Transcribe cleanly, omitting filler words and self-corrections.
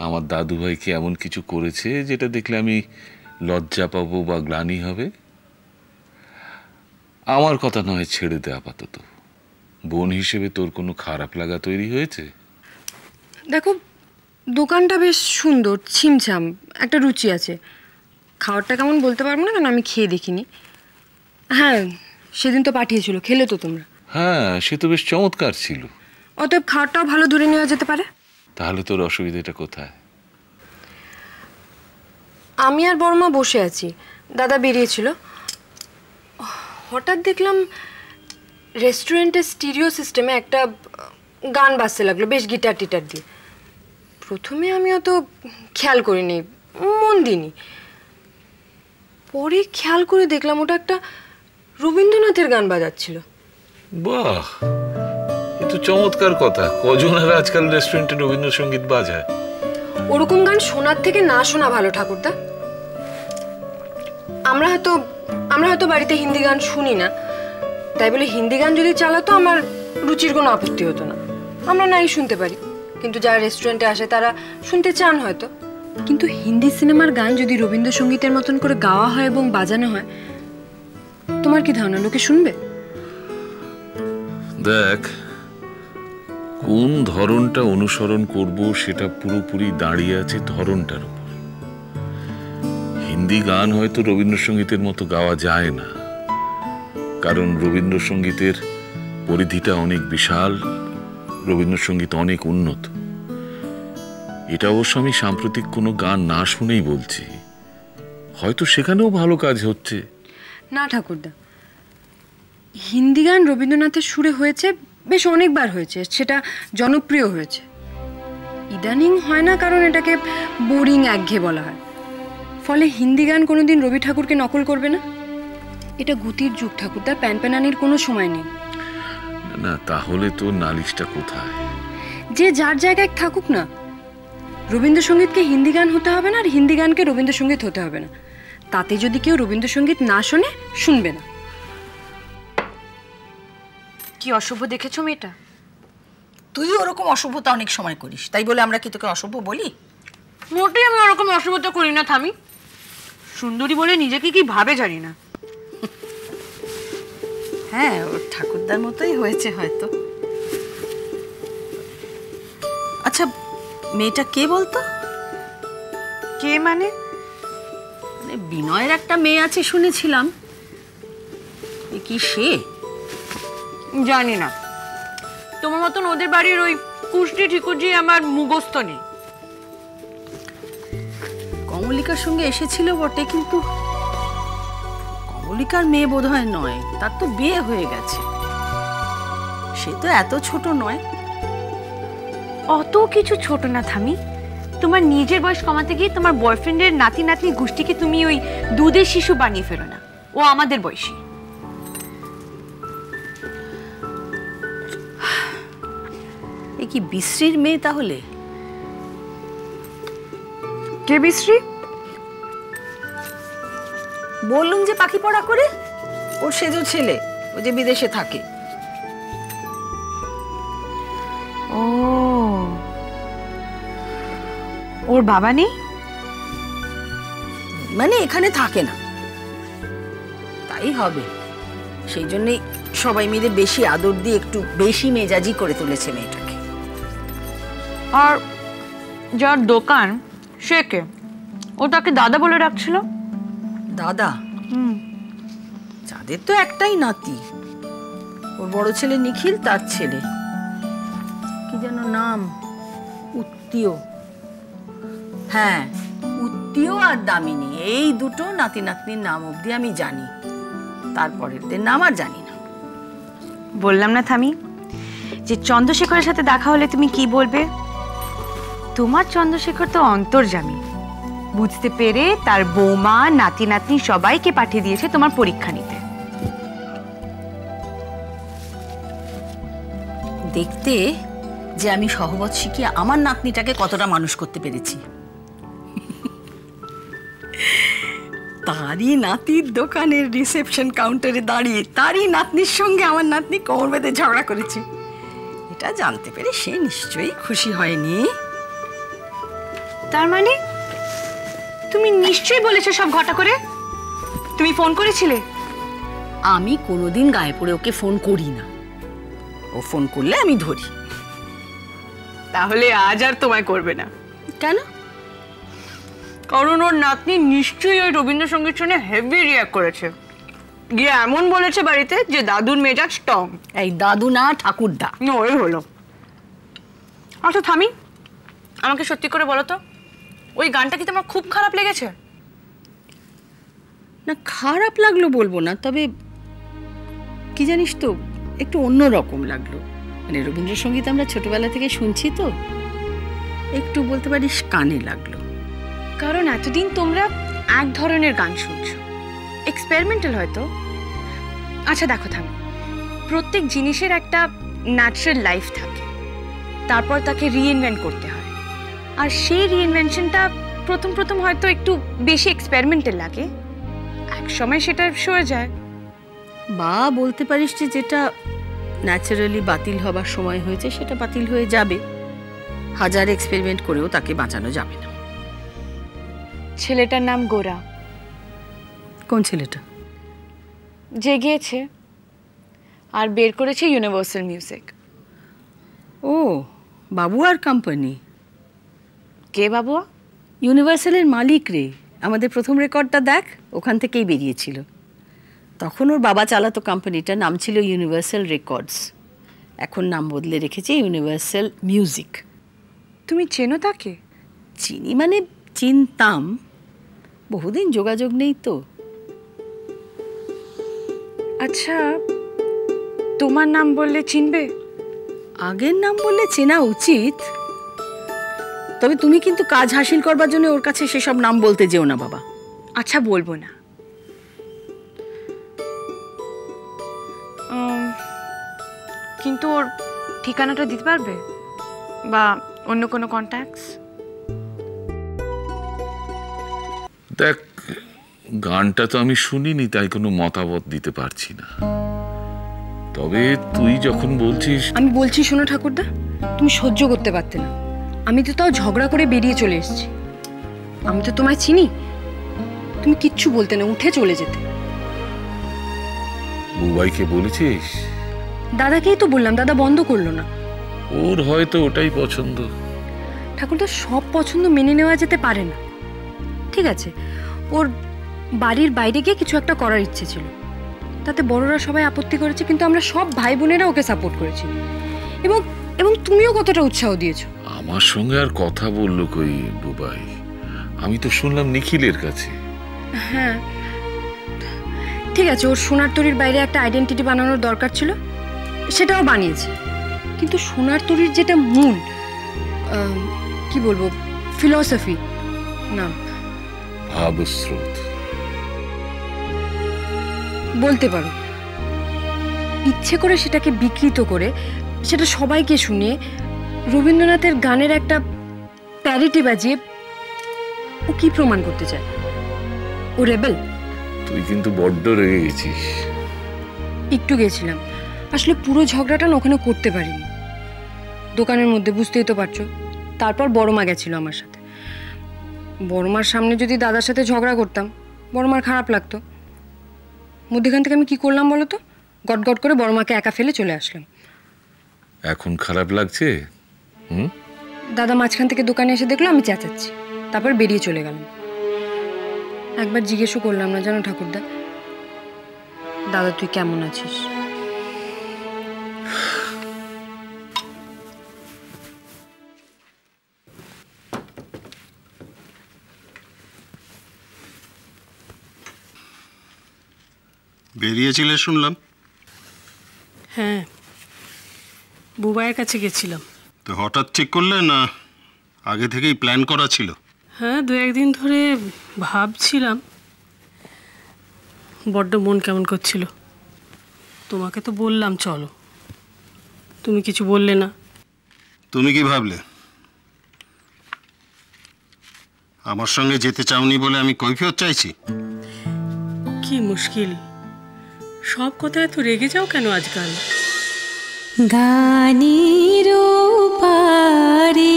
আমার দাদু ভাই কি এমন কিছু করেছে যেটা দেখলে আমি লজ্জা পাবো বা গ্লানি হবে? আমার কথা নয়, ছেড়ে দে আপাতত। বোন হিসেবে তোর কোনো খারাপ লাগা তৈরি হয়েছে? দেখো, দোকানটা বেশ সুন্দর, ছিমছাম, একটা রুচি আছে। খাবারটা কেমন বলতে পারবো না, কারণ আমি খেয়ে দেখিনি। হ্যাঁ, সেদিন তো পাঠিয়েছিল, খেলে তো তোমরা? হ্যাঁ, সে তো বেশ চমৎকার ছিল। অতএব খাবারটাও ভালো ধরে নেওয়া যেতে পারে। তাহলে তোর অসুবিধাটা কোথায়? আমি আর বড়মা বসে আছি, দাদা বেরিয়েছিল। হঠাৎ দেখলাম রেস্টুরেন্টের স্টিরিও সিস্টেমে একটা গান বাজতে লাগলো, বেশ গিটার টিটার দিয়ে। প্রথমে আমি অত খেয়াল করিনি, মন দিইনি। পরে খেয়াল করে দেখলাম ওটা একটা রবীন্দ্রনাথের গান বাজাচ্ছিল। বাহ, এ তো চমৎকার কথা। কজন আর আজকাল রেস্টুরেন্টে রবীন্দ্রসঙ্গীত বাজায়? ওরকম গান শোনার থেকে না শোনা ভালো ঠাকুরদা। আমরা হয়তো বাড়িতে হিন্দি গান শুনি না, তাই বলে হিন্দি গান যদি চালাতো আমার রুচির কোনো আপত্তি হতো না। আমরা নাই শুনতে পারি, কিন্তু যারা রেস্টুরেন্টে আসে তারা শুনতে চান হয়তো। কিন্তু হিন্দি সিনেমার গান যদি রবীন্দ্রসঙ্গীতের মতন করে গাওয়া হয় এবং বাজানো হয়, তোমার কি ধারণা লোকে শুনবে? দেখ, কোন ধরনটা অনুসরণ করব সেটা পুরোপুরি দাঁড়িয়ে আছে ধরনটার উপর। হিন্দি গান হয়তো রবীন্দ্রসঙ্গীতের মতো গাওয়া যায় না, কারণ রবীন্দ্রসঙ্গীতের পরিধিটা অনেক বিশাল, রবীন্দ্রসঙ্গীত অনেক উন্নত। এটা অবশ্য আমি সাম্প্রতিক কোনো গান না শুনেই বলছি। হয়তো সেখানেও ভালো কাজ হচ্ছে। না ঠাকুরদা, হিন্দি গান রবীন্দ্রনাথের সুরে হয়েছে, বেশ অনেকবার হয়েছে, সেটা জনপ্রিয় হয়েছে। ইদানিং হয় না, কারণ এটাকে বোরিং, একঘেয়ে বলা হয়। ফলে হিন্দি গান কোনোদিন রবি ঠাকুরকে নকল করবে না। এটা গতির যুগ ঠাকুরদা, প্যানপ্যানানির কোনো সময় নেই। না, তাহলে তো নালিশটা কোথায়? যে যার জায়গায় থাকুক না। রবীন্দ্রসঙ্গীতকে হিন্দি গান হতে হবে না, আর হিন্দি গানকে রবীন্দ্রসঙ্গীত হতে হবে না। তাতে যদি কেউ রবীন্দ্রসঙ্গীত না শোনে, শুনবে না। কি অশুভ দেখেছো মেয়েটা? তুই ওরকম অশুভতা অনেক সময় করিস, তাই বলে আমরা কি তোকে অশুভ বলি? মোটেই আমি ওরকম অশুভতা করি না থামি। সুন্দরী বলে নিজেকে কি ভাবে জানি না। হ্যাঁ, ওর ঠাকুরদার মতোই হয়েছে হয়তো। আচ্ছা, মেয়েটা কে বলতো? কে মানে? বিনয়ের একটা মেয়ে আছে শুনেছিলাম, কি সে? জানি না, তোমার মতন ওদের বাড়ির ওই কুষ্টি ঠিকুজি আমার মুখস্থ নেই। কমলিকার সঙ্গে এসেছিল বটে, কিন্তু কমলিকার মেয়ে বোধহয় নয়, তার তো বিয়ে হয়ে গেছে। সে তো এত ছোট নয়। অত কিছু ছোট না থামি। তোমার নিজের বয়স কমাতে গিয়ে তোমার বয়ফ্রেন্ডের নাতি নাতনি গোষ্ঠীকে তুমি ওই দুধের শিশু বানিয়ে ফেলো না। ও আমাদের বয়সী। এ কি বিশ্রীর মেয়ে তাহলে? কে বিশ্রী? বললুম যে পাখি পড়া করে, ওর সেজো ছেলে, ও যে বিদেশে থাকে। ও, ওর বাবা নেই? মানে এখানে থাকে না, তাই হবে। সেই জন্যই সবাই মিলে বেশি আদর দিয়ে একটু বেশি মেজাজি করে তুলেছে মেয়েটাকে। আর যার দোকান সে কে? ও তাকে দাদা বলে ডাকছিল। দাদা? যাদের তো একটাই নাতি, ওর বড় ছেলে নিখিল, তার ছেলে কি যেন নাম, উত্তীয়। হ্যাঁ, উত্তীয় আর দামিনী, এই দুটো নাতি নাতনির নাম অবধি আমি জানি, তারপরেরদের নাম আর জানি না। বললাম না থামি, যে চন্দ্রশেখরের সাথে দেখা হলে তুমি কি বলবে? তোমার চন্দ্রশেখর তো অন্তর্যামী। বুঝতে পেরে তার বৌমা, নাতি নাতনি সবাইকে পাঠিয়ে দিয়েছে তোমার পরীক্ষা নিতে। দেখতে যে আমি সহবত শিখিয়ে আমার নাতনিটাকে কতটা মানুষ করতে পেরেছি। তারই নাতির দোকানের রিসেপশন কাউন্টারে দাঁড়িয়ে তারই নাতনির সঙ্গে আমার নাতনি কোমর বেঁধে ঝগড়া করেছে, এটা জানতে পেরে সে নিশ্চয়ই খুশি হয়নি। তার মানে তুমি নিশ্চয়ই বলেছো সব ঘটা করে? তুমি ফোন করেছিলে? আমি কোনোদিন গায়ে পড়ে ওকে ফোন করি না, ও ফোন করলে আমি ধরি। তাহলে আজ আর তোমায় করবে না? কেন? কারণ ওর নাতনি নিশ্চয়ই ওই রবীন্দ্রসঙ্গীত শুনে হেভি রিয়াক্ট করেছে, গিয়ে এমন বলেছে বাড়িতে যে দাদুর মেজাজ টং। এই দাদু না, ঠাকুরদা। ওই হলো। আচ্ছা থামি, আমাকে সত্যি করে বলো তো, ওই গানটা কি তোমার খুব খারাপ লেগেছে? না, খারাপ লাগলো বলবো না, তবে কি জানিস তো, একটু অন্য রকম লাগলো। মানে রবীন্দ্রসঙ্গীত আমরা ছোটবেলা থেকে শুনছি তো, একটু বলতে পারিস কানে লাগলো। কারণ এতদিন তোমরা এক ধরনের গান শুনছো, এক্সপেরিমেন্টাল হয়তো। আচ্ছা দেখো থামি, প্রত্যেক জিনিসের একটা ন্যাচারাল লাইফ থাকে, তারপর তাকে রিইনভেন্ট করতে হয়। আর সেই রিইনভেনশনটা প্রথম প্রথম হয়তো একটু বেশি এক্সপেরিমেন্টাল লাগে, এক সময় সেটা সয়ে যায়। বা বলতে পারিস যে যেটা ন্যাচারালি বাতিল হবার সময় হয়েছে সেটা বাতিল হয়ে যাবে, হাজার এক্সপেরিমেন্ট করেও তাকে বাঁচানো যাবে না। ছেলেটার নাম গোরা। কোন ছেলেটা? যে গিয়েছে আর বের করেছে ইউনিভার্সাল মিউজিক। ও, বাবুয়ার কোম্পানি। কে বাবুয়া? ইউনিভার্সালের মালিক রে। আমাদের প্রথম রেকর্ডটা দেখ, ওখান থেকেই বেরিয়েছিল। তখন ওর বাবা চালাতো কোম্পানিটা, নাম ছিল ইউনিভার্সাল রেকর্ডস, এখন নাম বদলে রেখেছে ইউনিভার্সাল মিউজিক। তুমি চেনো তাকে? চিনি মানে চিনতাম, বহুদিন যোগাযোগ নেই তো। আচ্ছা, তোমার নাম বললে চিনবে? আগের নাম বললে চেনা উচিত, তবে তুমি কিন্তু কাজ হাসিল করবার জন্য ওর কাছে সেসব নাম বলতে যেও না বাবা। আচ্ছা বলবো না। কিন্তু ওর ঠিকানাটা দিতে পারবে, বা অন্য কোনো কন্ট্যাক্টস? দেখ, গানটা তো আমি শুনিনি, তাই কোনো মতামত দিতে পারছি না। তবে তুই যখন বলছিস। আমি বলছি শোনো ঠাকুরদা, তুমি সহ্য করতে পারতে না, আমি তো তাও ঝগড়া করে বেরিয়ে চলে এসেছি। আমি তো তোমায় চিনি, তুমি কিচ্ছু বলতে না, উঠে চলে যেতে। বুবাইকে বলেছিস? দাদাকেই তো বললাম, দাদা বন্ধ করলো না। ওর হয়তো ওটাই পছন্দ। ঠাকুরদা, সব পছন্দ মেনে নেওয়া যেতে পারে না। ঠিক আছে, ওর বাড়ির বাইরে গিয়ে কিছু একটা করার ইচ্ছে ছিল, তাতে বড়রা সবাই আপত্তি করেছে, কিন্তু আমরা সব ভাই বোনেরা ওকে সাপোর্ট করেছি, এবং এবং তুমিও কতটা উৎসাহ দিয়েছো। আমার সঙ্গে আর কথা বললো কই বুবাই? আমি তো শুনলাম নিখিলের কাছে। হ্যাঁ ঠিক আছে, ওর সোনার তরীর বাইরে একটা আইডেন্টিটি বানানোর দরকার ছিল, সেটাও বানিয়েছে। কিন্তু সোনার তরীর যেটা মূল, কি বলবো, ফিলসফি না, ভাবস্রোত বলতে পারো, ইচ্ছে করে সেটাকে বিকৃত করে, সেটা সবাইকে শুনিয়ে রবীন্দ্রনাথের গানের একটা প্যারিটি বাজিয়ে ও কি প্রমাণ করতে চায়? ও রেবেল। তুই কিন্তু বড্ড রেগে গেছিস। একটু গেছিলাম, আসলে পুরো ঝগড়াটা না ওখানে করতে পারিনি, দোকানের মধ্যে, বুঝতেই তো পারছো। তারপর বড়মা গেছিল আমার সাথে। বড়মার সামনে যদি দাদার সাথে ঝগড়া করতাম, বড়মার খারাপ লাগতো। মধ্যখান থেকে আমি কি করলাম বলো তো? গটগট করে বড়মাকে একা ফেলে চলে আসলাম। এখন খারাপ লাগছে? দাদা মাঝখান থেকে দোকানে এসে দেখলো আমি চেঁচাচ্ছি, তারপর বেরিয়ে চলে গেলাম। একবার জিজ্ঞেসও করলাম না, জানো ঠাকুরদা, দাদা তুই কেমন আছিস? বেরিয়েছিলে শুনলাম। হ্যাঁ, বুবাইয়ের কাছে গেছিলাম। তো হঠাৎ ঠিক করলে না আগে থেকেই প্ল্যান করা ছিল? হ্যাঁ, দু একদিন ধরে ভাবছিলাম, বড্ড মন কেমন করছিল। তোমাকে তো বললাম চলো, তুমি কিছু বললে না। তুমি কি ভাবলে আমার সঙ্গে যেতে চাওনি বলে আমি কৈফিয়ত চাইছি? কি মুশকিল, সব কথায় এত রেগে যাও কেন আজকাল? গানের পারে